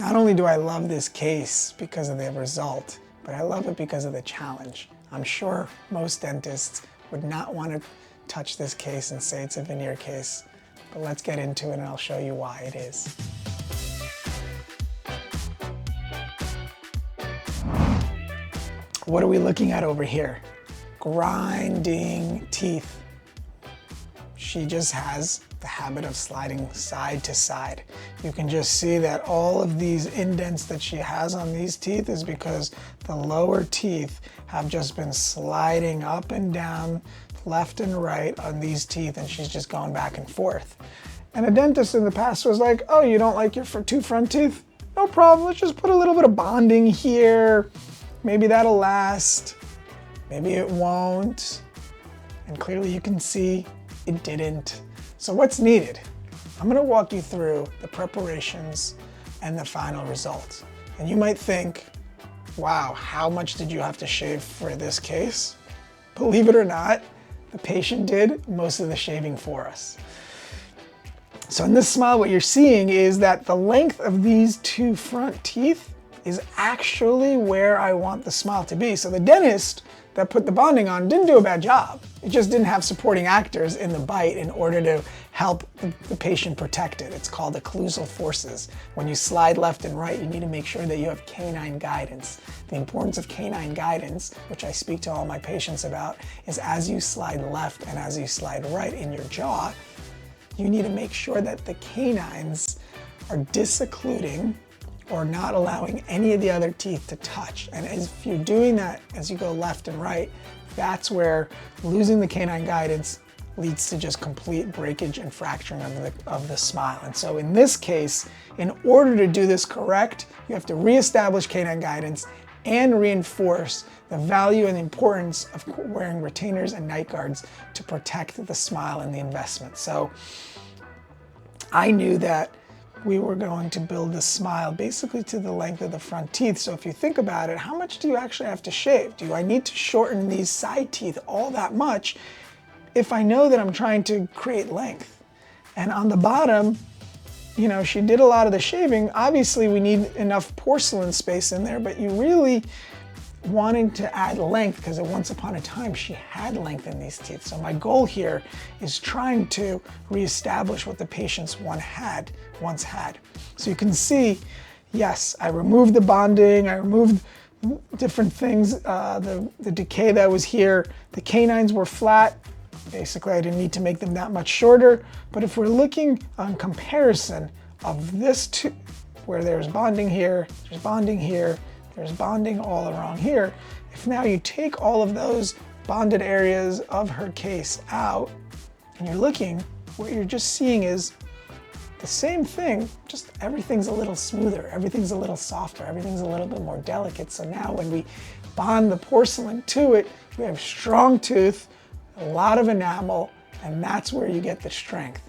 Not only do I love this case because of the result, but I love it because of the challenge. I'm sure most dentists would not want to touch this case and say it's a veneer case, but let's get into it and I'll show you why it is. What are we looking at over here? Grinding teeth. She just has the habit of sliding side to side. You can just see that all of these indents that she has on these teeth is because the lower teeth have just been sliding up and down, left and right on these teeth, and she's just going back and forth. And a dentist in the past was like, oh, you don't like your two front teeth? No problem, let's just put a little bit of bonding here. Maybe that'll last, maybe it won't. And clearly you can see it didn't. So what's needed? I'm gonna walk you through the preparations and the final result. And you might think, wow, how much did you have to shave for this case? Believe it or not, the patient did most of the shaving for us. So in this smile, what you're seeing is that the length of these two front teeth is actually where I want the smile to be. So the dentist that put the bonding on didn't do a bad job. It just didn't have supporting actors in the bite in order to help the patient protect it. It's called occlusal forces. When you slide left and right, you need to make sure that you have canine guidance. The importance of canine guidance, which I speak to all my patients about, is as you slide left and as you slide right in your jaw, you need to make sure that the canines are disoccluding or not allowing any of the other teeth to touch. And if you're doing that as you go left and right, that's where losing the canine guidance leads to just complete breakage and fracturing of the smile. And so in this case, in order to do this correct, you have to reestablish canine guidance and reinforce the value and the importance of wearing retainers and night guards to protect the smile and the investment. So I knew that we were going to build the smile basically to the length of the front teeth. So if you think about it, how much do you actually have to shave? Do I need to shorten these side teeth all that much if I know that I'm trying to create length? And on the bottom, you know, she did a lot of the shaving. Obviously we need enough porcelain space in there, but you really wanting to add length because once upon a time she had length in these teeth. So my goal here is trying to reestablish what the patients once had. So you can see, yes, I removed the bonding, I removed different things, the decay that was here. The canines were flat. Basically, I didn't need to make them that much shorter. But if we're looking on comparison of this two, where there's bonding here, there's bonding here, there's bonding all around here. If now you take all of those bonded areas of her case out and you're looking, what you're just seeing is the same thing, just everything's a little smoother, everything's a little softer, everything's a little bit more delicate. So now when we bond the porcelain to it, we have strong tooth, a lot of enamel, and that's where you get the strength.